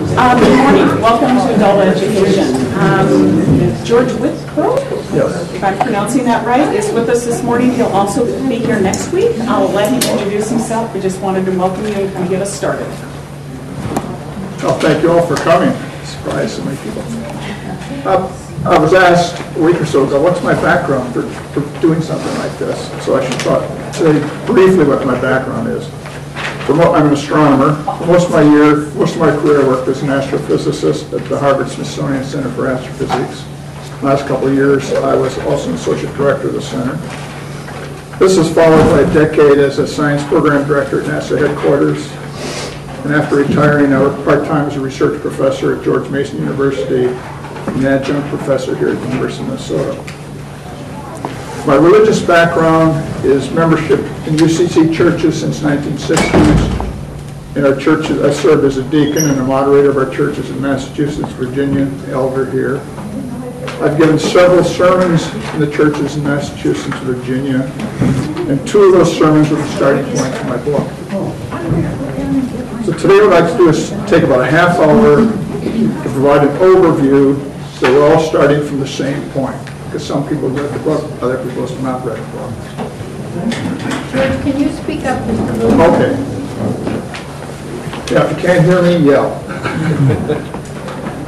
Good morning. Welcome to Adult Education. George Whitcrow, if I'm pronouncing that right, is with us this morning. He'll also be here next week. I'll let him introduce himself. We just wanted to welcome you and kind of get us started. Well, thank you all for coming. Surprised so many people. I was asked a week or so ago, what's my background for doing something like this? So I should say briefly what my background is. I'm an astronomer. For most of my career, I worked as an astrophysicist at the Harvard-Smithsonian Center for Astrophysics. Last couple of years, I was also an associate director of the center. This is followed by a decade as a science program director at NASA headquarters. And after retiring, I worked part-time as a research professor at George Mason University and an adjunct professor here at the University of Minnesota. My religious background is membership in UCC churches since 1960s. In our churches, I served as a deacon and a moderator of our churches in Massachusetts, Virginia, elder here. I've given several sermons in the churches in Massachusetts, Virginia, and two of those sermons were the starting point for my book. So today what I'd like to do is take about a half hour to provide an overview so we're all starting from the same point. Because some people read the book, other people have not read the book. George, can you speak up just a little? Okay. Yeah, if you can't hear me, yell.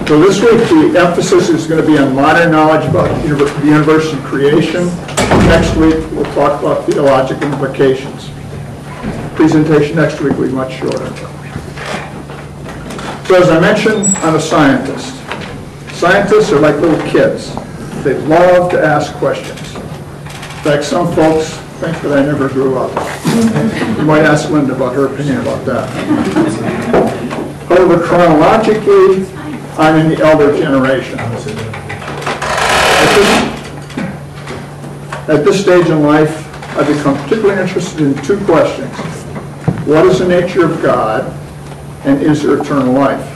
So this week the emphasis is going to be on modern knowledge about the universe and creation. Next week we'll talk about theological implications. The presentation next week will be much shorter. So as I mentioned, I'm a scientist. Scientists are like little kids. They love to ask questions. In fact, some folks think that I never grew up. You might ask Linda about her opinion about that. However, chronologically, I'm in the elder generation. At this stage in life, I've become particularly interested in two questions. What is the nature of God, and is there eternal life?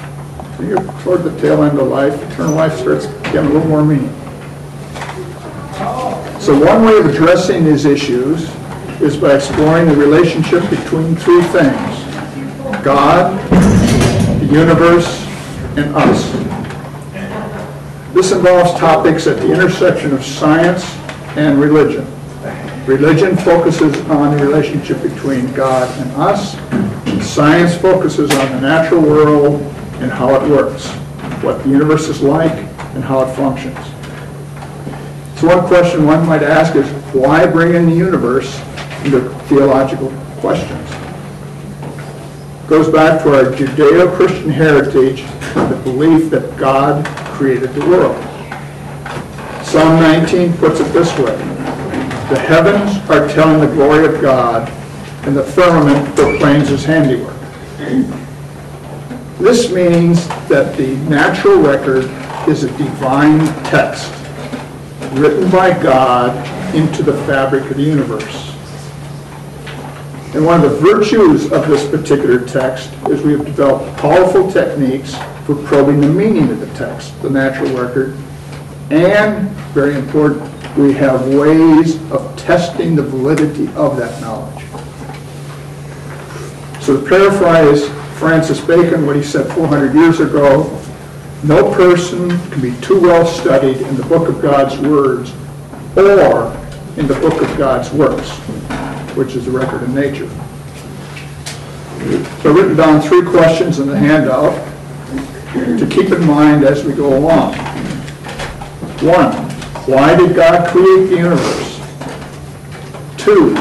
When you're toward the tail end of life, eternal life starts getting a little more meaning. So one way of addressing these issues is by exploring the relationship between three things: God, the universe, and us. This involves topics at the intersection of science and religion. Religion focuses on the relationship between God and us. Science focuses on the natural world and how it works, what the universe is like, and how it functions. So one question one might ask is, why bring in the universe into theological questions? It goes back to our Judeo-Christian heritage, the belief that God created the world. Psalm 19 puts it this way: the heavens are telling the glory of God, and the firmament proclaims his handiwork. This means that the natural record is a divine text written by God into the fabric of the universe. And one of the virtues of this particular text is we have developed powerful techniques for probing the meaning of the text, the natural record, and, very important, we have ways of testing the validity of that knowledge. So to paraphrase Francis Bacon, what he said 400 years ago, no person can be too well studied in the book of God's words or in the book of God's works, which is the record of nature. So I've written down three questions in the handout to keep in mind as we go along. One, why did God create the universe? Two,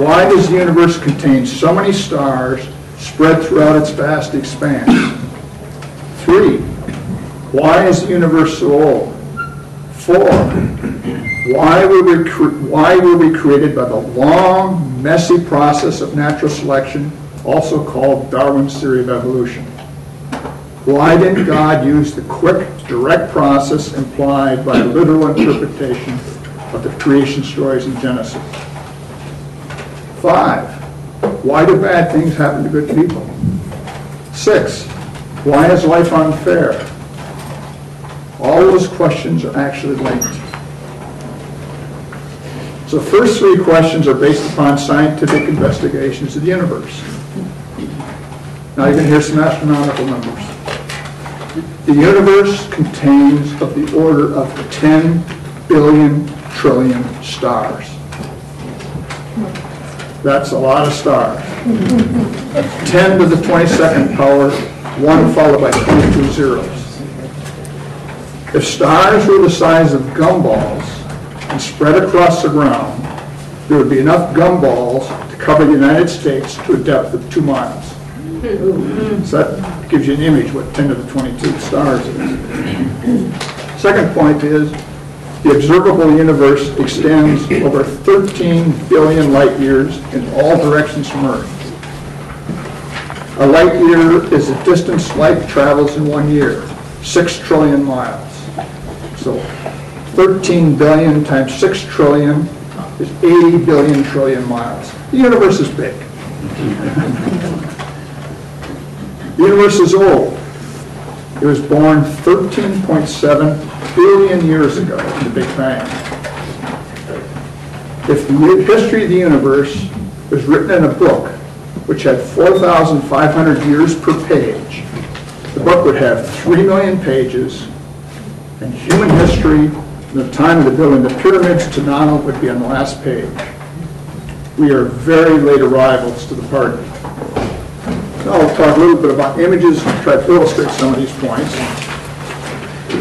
why does the universe contain so many stars spread throughout its vast expanse? Three, why is the universe so old? Four, why were we created by the long, messy process of natural selection, also called Darwin's theory of evolution? Why didn't God use the quick, direct process implied by literal interpretation of the creation stories in Genesis? 5, why do bad things happen to good people? 6, why is life unfair? All those questions are actually linked. So the first three questions are based upon scientific investigations of the universe. Now you can hear some astronomical numbers. The universe contains of the order of 10 billion trillion stars. That's a lot of stars. 10 to the 22nd power, 1 followed by 22 zeros. If stars were the size of gumballs and spread across the ground, there would be enough gumballs to cover the United States to a depth of 2 miles. So that gives you an image what 10 to the 22 stars is. Second point is the observable universe extends over 13 billion light years in all directions from Earth. A light year is the distance light travels in 1 year, 6 trillion miles. So 13 billion times 6 trillion is 80 billion trillion miles. The universe is big. The universe is old. It was born 13.7 billion years ago in the Big Bang. If the history of the universe was written in a book which had 4,500 years per page, the book would have 3 million pages, and human history from the time of the building of the pyramids to now would be on the last page. We are very late arrivals to the party. Now I'll talk a little bit about images and try to illustrate some of these points.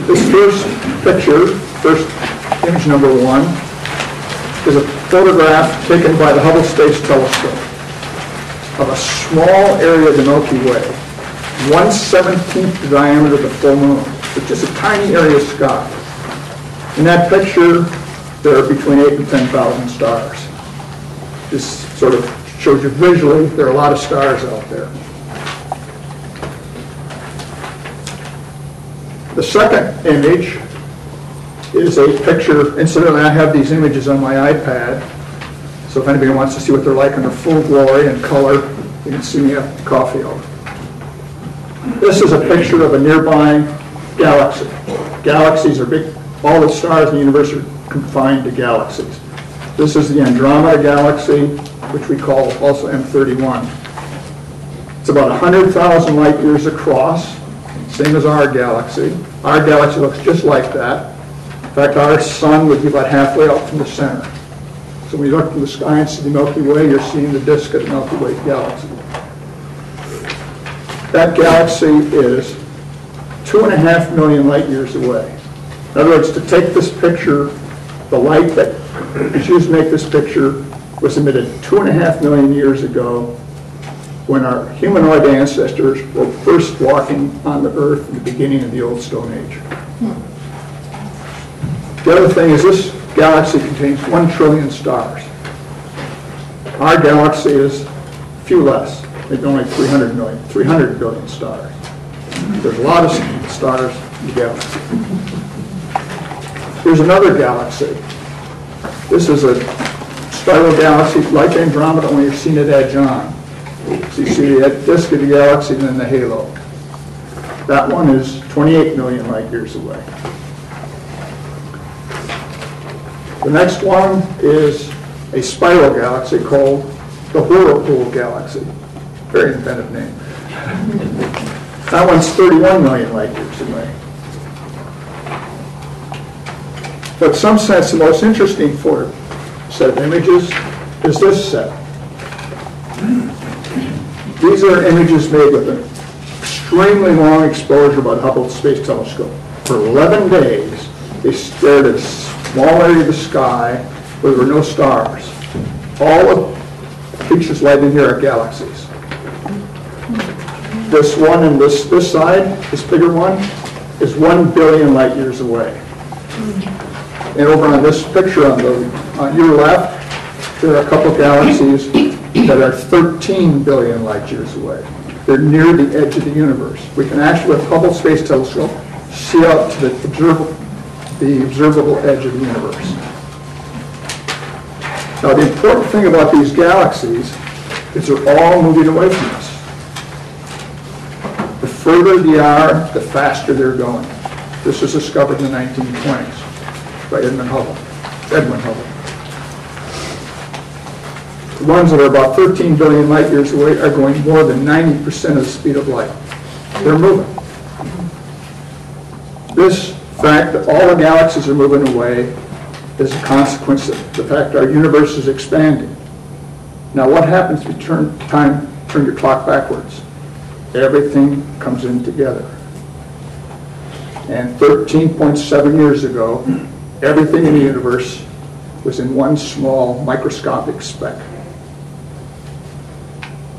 This first picture, first image number 1, is a photograph taken by the Hubble Space Telescope of a small area of the Milky Way, 1/17th the diameter of the full moon. It's just a tiny area of sky. In that picture, there are between 8,000 and 10,000 stars. This sort of shows you visually there are a lot of stars out there. The second image is a picture. Incidentally, I have these images on my iPad, so if anybody wants to see what they're like in their full glory and color, you can see me at the coffee hour. This is a picture of a nearby galaxy. Galaxies are big. All the stars in the universe are confined to galaxies. This is the Andromeda Galaxy, which we call also M31. It's about 100,000 light years across, same as our galaxy. Our galaxy looks just like that. In fact, our sun would be about halfway out from the center. So when you look from the sky and see the Milky Way, you're seeing the disk of the Milky Way galaxy. That galaxy is 2.5 million light years away. In other words, to take this picture, the light that is used to make this picture was emitted 2.5 million years ago when our humanoid ancestors were first walking on the Earth in the beginning of the Old Stone Age. The other thing is this galaxy contains 1 trillion stars. Our galaxy is a few less. It's only 300 billion stars. There's a lot of stars in the galaxy. Here's another galaxy. This is a spiral galaxy like Andromeda, only you're seeing it edge on. So you see the disk of the galaxy and then the halo. That one is 28 million light years away. The next one is a spiral galaxy called the Whirlpool Galaxy. Very inventive name. That one's 31 million light years away. But in some sense, the most interesting set of images is this set. These are images made with an extremely long exposure by the Hubble Space Telescope. For 11 days, they stared at a small area of the sky where there were no stars. All the features lighted in here are galaxies. This one and this side, this bigger one, is 1 billion light years away. And over on this picture on your left, there are a couple of galaxies that are 13 billion light years away. They're near the edge of the universe. We can actually, with Hubble Space Telescope, see out to the observable edge of the universe. Now, the important thing about these galaxies is they're all moving away from us. The further they are, the faster they're going. This was discovered in the 1920s by Edwin Hubble. The ones that are about 13 billion light years away are going more than 90% of the speed of light. They're moving. This fact that all the galaxies are moving away is a consequence of the fact our universe is expanding. Now what happens if you turn your clock backwards? Everything comes in together. And 13.7 years ago, everything in the universe was in one small microscopic speck.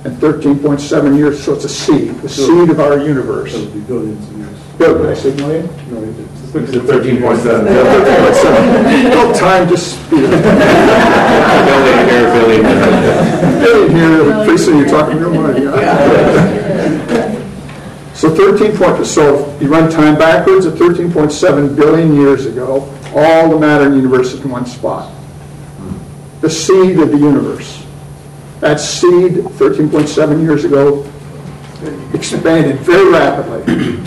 And 13.7 years, so it's a seed, the seed of our universe. That would be billions of years. Did I say million? No, you did. It's at 13.7. No time to speed. Billion here, billion there. Billion here, pretty soon you're talking real money. So so you run time backwards at 13.7 billion years ago, all the matter in the universe is in one spot. The seed of the universe. That seed, 13.7 years ago, expanded very rapidly,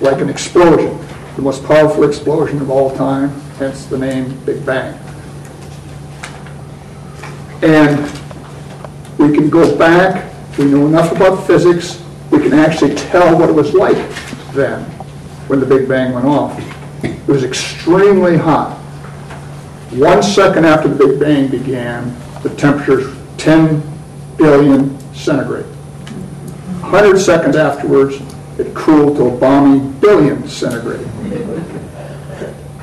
like an explosion, the most powerful explosion of all time, hence the name Big Bang. And we can go back, we know enough about physics, we can actually tell what it was like then, when the Big Bang went off. It was extremely hot. 1 second after the Big Bang began, the temperature's 10 billion centigrade. 100 seconds afterwards, it cooled to a balmy billion centigrade.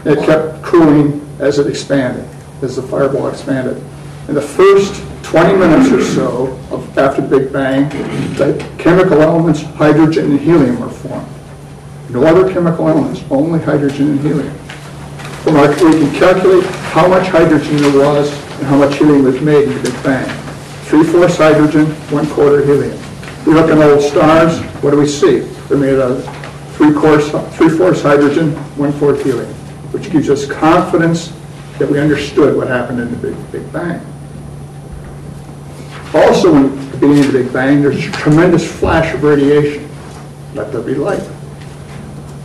It kept cooling as it expanded, as the fireball expanded. In the first 20 minutes or so after the Big Bang, the chemical elements hydrogen and helium were formed. No other chemical elements, only hydrogen and helium. We can calculate how much hydrogen there was and how much helium was made in the Big Bang. 3/4 hydrogen, 1/4 helium. We look at old stars, what do we see? They're made out of 3/4 hydrogen, 1/4 helium, which gives us confidence that we understood what happened in the Big Bang. Also, in the beginning of the Big Bang, there's a tremendous flash of radiation. Let there be light.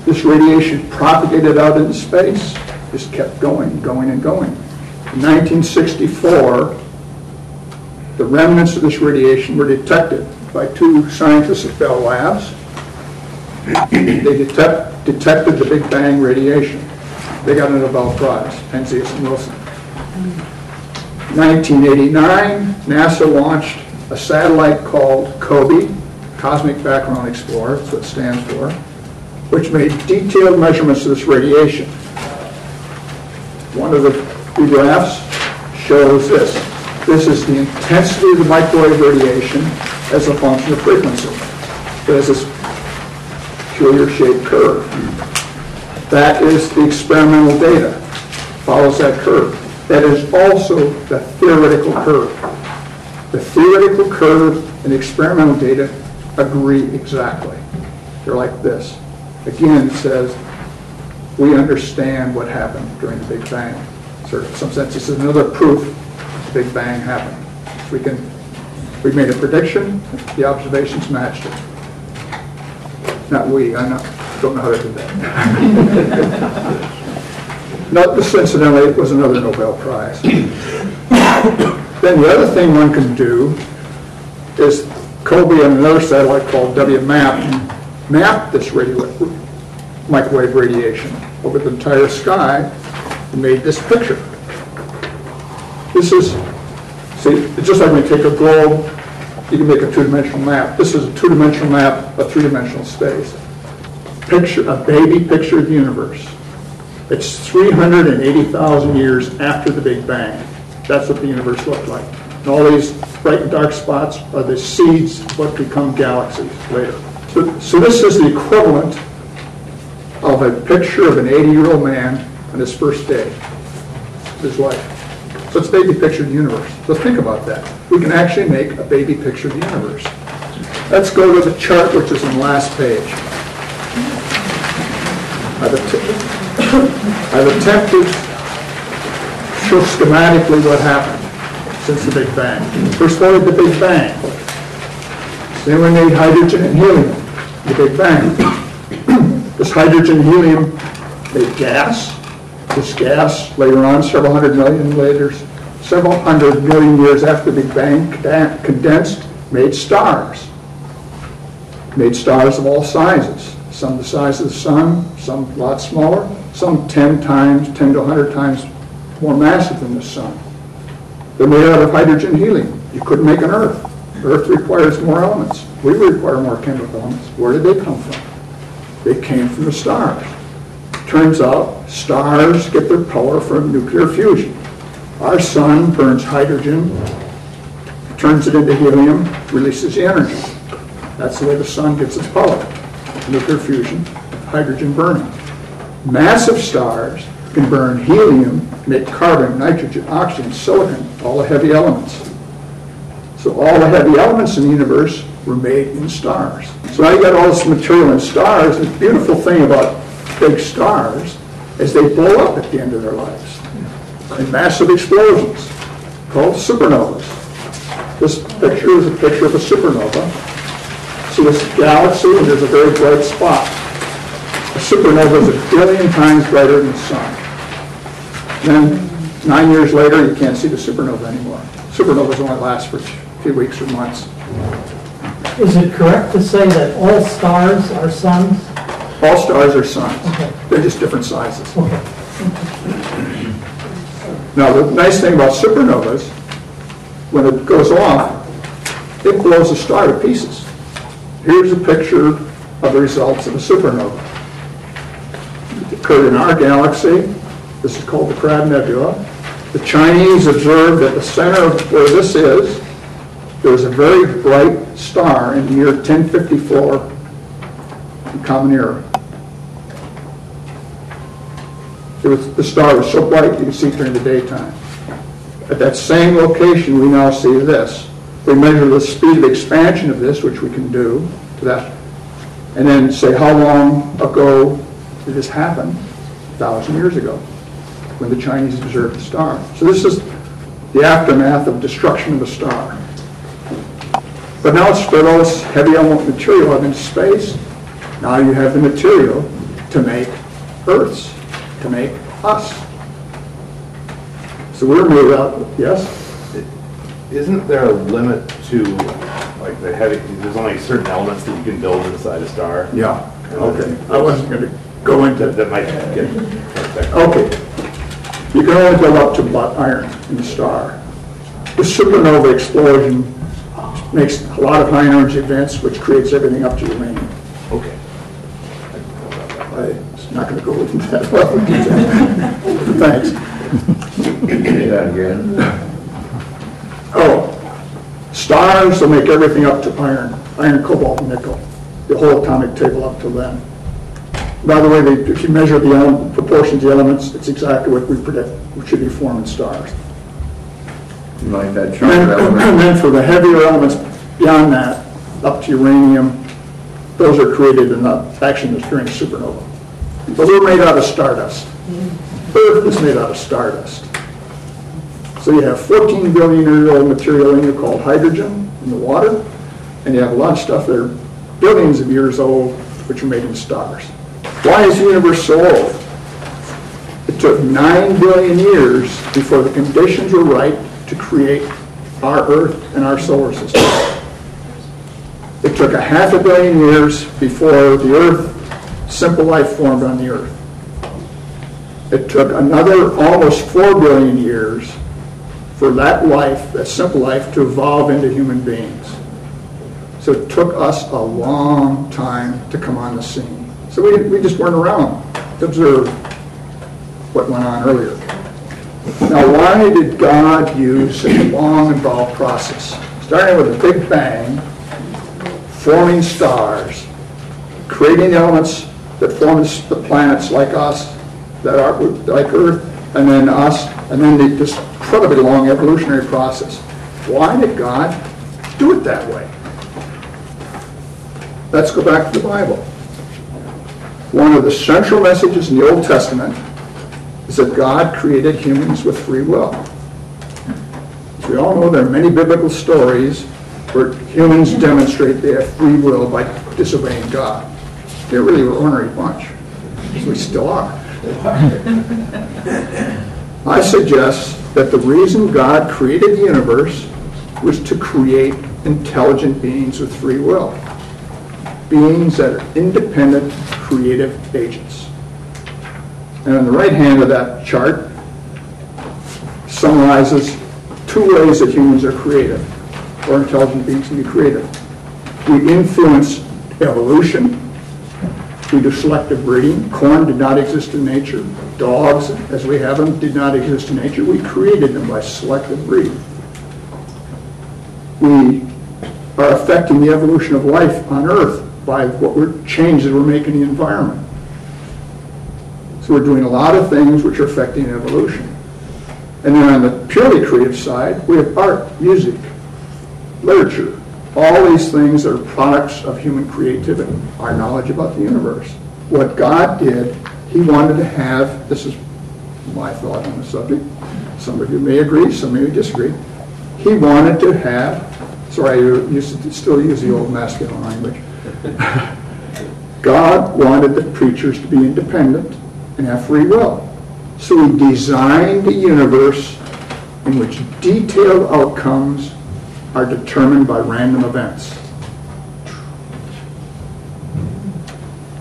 This radiation propagated out into space, just kept going, going, and going. In 1964, the remnants of this radiation were detected by 2 scientists at Bell Labs. They detected the Big Bang radiation. They got a Nobel Prize, Penzias and Wilson. 1989, NASA launched a satellite called COBE, Cosmic Background Explorer, that's what it stands for, which made detailed measurements of this radiation. One of the graphs shows this. This is the intensity of the microwave radiation as a function of frequency. It has this peculiar shaped curve. That is the experimental data. Follows that curve. That is also the theoretical curve. The theoretical curve and the experimental data agree exactly. They're like this. Again, it says, we understand what happened during the Big Bang. So in some sense, this is another proof the Big Bang happened. We made a prediction, the observations matched it. Not we, I don't know how to do that. Not this, incidentally, it was another Nobel Prize. Then the other thing one can do is COBE and another satellite called WMAP mapped this microwave radiation over the entire sky and made this picture. This is, see, it's just like when you take a globe, you can make a 2-dimensional map. This is a 2-dimensional map of 3-dimensional space. A baby picture of the universe. It's 380,000 years after the Big Bang. That's what the universe looked like. And all these bright and dark spots are the seeds of what become galaxies later. So this is the equivalent of a picture of an 80-year-old man on his first day of his life. So it's a baby picture of the universe. So think about that. We can actually make a baby picture of the universe. Let's go to the chart, which is on the last page. I've attempted to show schematically what happened since the Big Bang. First started the Big Bang. Then we made hydrogen and helium, the Big Bang. This hydrogen and helium made gas. This gas, later on, several hundred million years after the Big Bang, condensed, made stars. Made stars of all sizes. some the size of the sun, some a lot smaller, some 10 to 100 times more massive than the sun. They're made out of hydrogen and helium. You couldn't make an Earth. Earth requires more elements. We require more chemical elements. Where did they come from? They came from the stars. Turns out stars get their power from nuclear fusion. Our sun burns hydrogen, turns it into helium, releases the energy. That's the way the sun gets its power. Nuclear fusion, hydrogen burning. Massive stars can burn helium, make carbon, nitrogen, oxygen, silicon, all the heavy elements. So all the heavy elements in the universe were made in stars. So now you got all this material in stars. The beautiful thing about big stars is they blow up at the end of their lives in massive explosions called supernovas. This picture is a picture of a supernova. See this galaxy, and there's a very bright spot. A supernova is 1 billion times brighter than the sun. Then 9 years later, you can't see the supernova anymore. Supernovas only last for a few weeks or months. Is it correct to say that all stars are suns? All stars are suns. Okay. They're just different sizes. Okay. Now, the nice thing about supernovas, when it goes off, it blows a star to pieces. Here's a picture of the results of a supernova. It occurred in our galaxy. This is called the Crab Nebula. The Chinese observed at the center of where this is, there was a very bright star in the year 1054 in Common Era. The star was so bright you could see it during the daytime. At that same location, we now see this. We measure the speed of expansion of this, which we can do to that, and then say how long ago did this happen? 1,000 years ago, when the Chinese observed the star. So this is the aftermath of destruction of a star. But now it's spread all this heavy element material out into space. Now you have the material to make Earths, to make us. So we're made out, yes? Isn't there a limit to, like, the heavy, there's only certain elements that you can build inside a star? Yeah, okay. I wasn't going to go into That might get perfect. Okay. You can only build up to about iron in the star. The supernova explosion makes a lot of high energy events, which creates everything up to uranium. Okay. I'm not going to go into that. Thanks. Say that again. Oh, stars will make everything up to iron, cobalt, and nickel. The whole atomic table up to then. By the way, if you measure the proportions of the elements, it's exactly what we predict should be formed in stars. Like that And then for the heavier elements beyond that, up to uranium, those are created in the action that's during supernova. But we're made out of stardust. Earth is made out of stardust. So you have 14 billion year old material in you called hydrogen in the water, and you have a lot of stuff that are billions of years old, which are made in stars. Why is the universe so old? It took 9 billion years before the conditions were right to create our Earth and our solar system. It took 500 million years before the Earth, simple life formed on the Earth. It took another almost 4 billion years for that life, that simple life, to evolve into human beings. So it took us a long time to come on the scene. So we just weren't around to observe what went on earlier. Now, why did God use such a long, involved process? Starting with a big bang, forming stars, creating the elements that form the planets like us, that are like Earth, and then us, and then this incredibly long evolutionary process. Why did God do it that way? Let's go back to the Bible. One of the central messages in the Old Testament is that God created humans with free will. As we all know, there are many biblical stories where humans demonstrate they have free will by disobeying God. They're really an ornery bunch, as we still are. I suggest that the reason God created the universe was to create intelligent beings with free will. beings that are independent, creative agents. And on the right hand of that chart summarizes two ways that humans are creative, or intelligent beings can be creative. We influence evolution. We do selective breeding. Corn did not exist in nature. Dogs, as we have them, did not exist in nature. We created them by selective breeding. We are affecting the evolution of life on Earth by changes we're making in the environment. So we're doing a lot of things which are affecting evolution. And then on the purely creative side, we have art, music, literature, all these things that are products of human creativity, our knowledge about the universe. What God did, he wanted to have, this is my thought on the subject, some of you may agree, some may disagree, he wanted to have, sorry, I used to still use the old masculine language, God wanted the creatures to be independent and have free will. So he designed a universe in which detailed outcomes are determined by random events.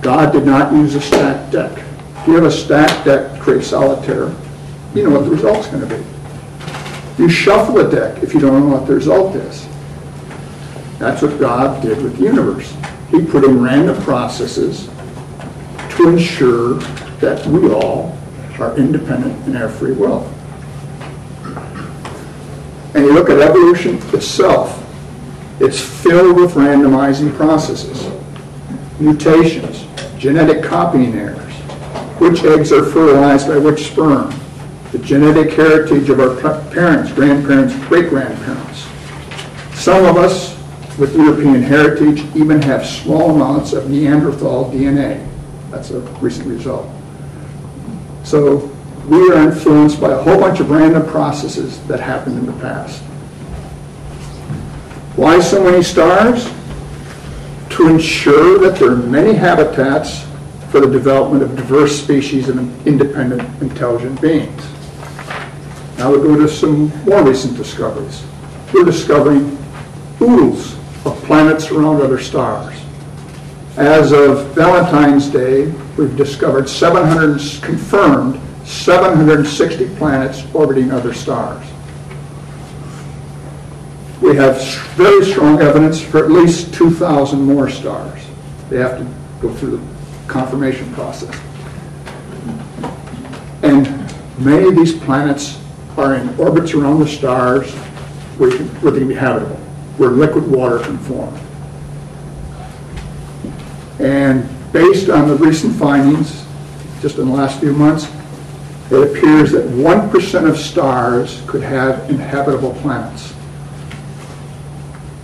God did not use a stacked deck. If you have a stacked deck to create solitaire, you know what the result's going to be. You shuffle a deck if you don't know what the result is. That's what God did with the universe. He put in random processes to ensure that we all are independent and have free will. And you look at evolution itself, it's filled with randomizing processes, mutations, genetic copying errors, which eggs are fertilized by which sperm, the genetic heritage of our parents, grandparents, great-grandparents. Some of us with European heritage even have small amounts of Neanderthal DNA. That's a recent result. So we are influenced by a whole bunch of random processes that happened in the past. Why so many stars? To ensure that there are many habitats for the development of diverse species of independent, intelligent beings. Now we'll go to some more recent discoveries. We're discovering oodles of planets around other stars. As of Valentine's Day, we've discovered confirmed 760 planets orbiting other stars. We have very strong evidence for at least 2,000 more stars. They have to go through the confirmation process. And many of these planets are in orbits around the stars where they can be habitable, where liquid water can form. And based on the recent findings, just in the last few months, it appears that 1% of stars could have inhabitable planets.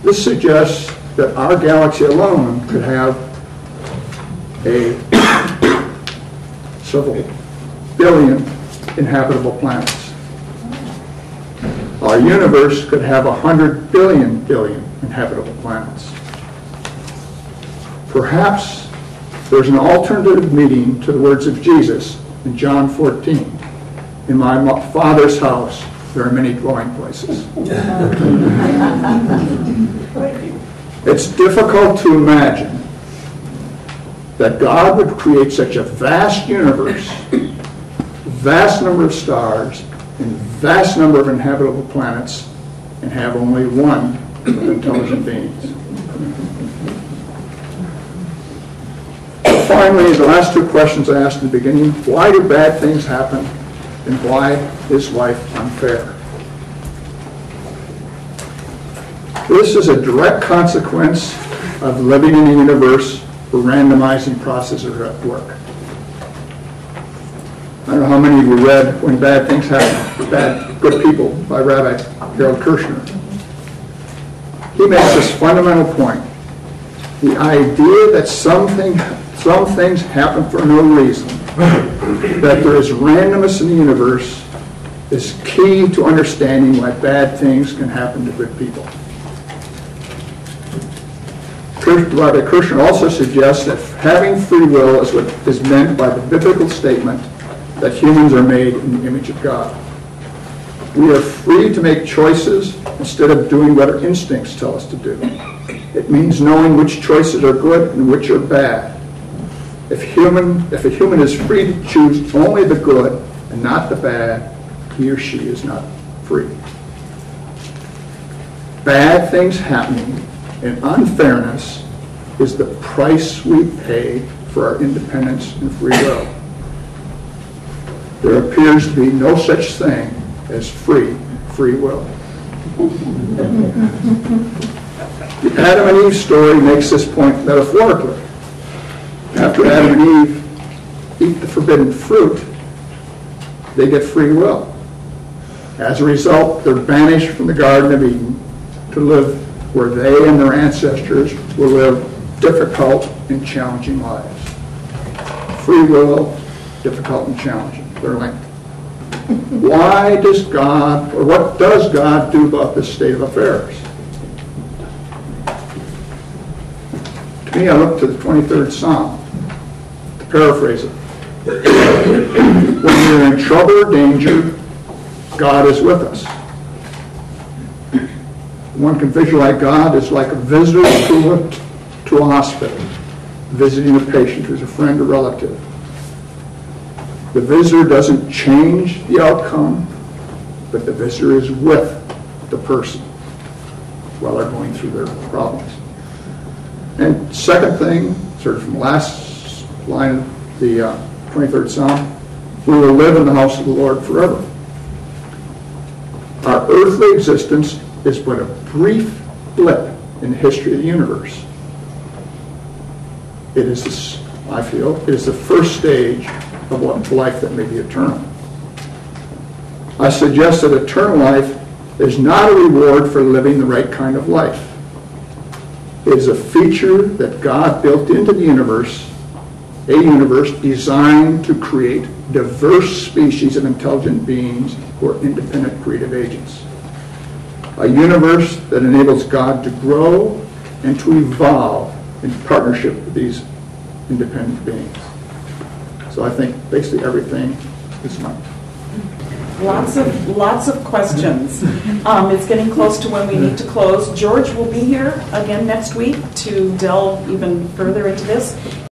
This suggests that our galaxy alone could have several billion inhabitable planets. Our universe could have 100 billion inhabitable planets. Perhaps there's an alternative meaning to the words of Jesus in John 14. In my Father's house, there are many dwelling places. It's difficult to imagine that God would create such a vast universe, vast number of stars, and vast number of inhabitable planets, and have only one intelligent beings. Finally, the last two questions I asked in the beginning: why do bad things happen, and why is life unfair? This is a direct consequence of living in a universe where randomizing processes are at work. I don't know how many of you read When Bad Things Happen, Bad Good People by Rabbi Harold Kirshner. He makes this fundamental point. The idea that some things happen for no reason, that there is randomness in the universe, is key to understanding why bad things can happen to good people. Rabbi Kirshner also suggests that having free will is what is meant by the biblical statement that humans are made in the image of God. We are free to make choices instead of doing what our instincts tell us to do. It means knowing which choices are good and which are bad. If a human is free to choose only the good and not the bad, he or she is not free. Bad things happening and unfairness is the price we pay for our independence and free will. There appears to be no such thing as free will. The Adam and Eve story makes this point metaphorically. After Adam and Eve eat the forbidden fruit, they get free will. As a result, they're banished from the Garden of Eden to live where they and their ancestors will live difficult and challenging lives. Free will, difficult and challenging. They're linked. Why does God, or what does God do about this state of affairs? To me, I look to the 23rd Psalm, to paraphrase it. When we're in trouble or danger, God is with us. One can visualize God as like a visitor to a hospital, visiting a patient who's a friend or relative. The visitor doesn't change the outcome, but the visitor is with the person while they're going through their problems. And second thing, sort of from the last line of the 23rd Psalm, we will live in the house of the Lord forever. Our earthly existence is but a brief blip in the history of the universe. It is, I feel, it is the first stage of what life that may be eternal. I suggest that eternal life is not a reward for living the right kind of life. It is a feature that God built into the universe, a universe designed to create diverse species of intelligent beings who are independent creative agents. A universe that enables God to grow and to evolve in partnership with these independent beings. So I think basically everything is fine. Lots of questions. It's getting close to when we need to close. George will be here again next week to delve even further into this.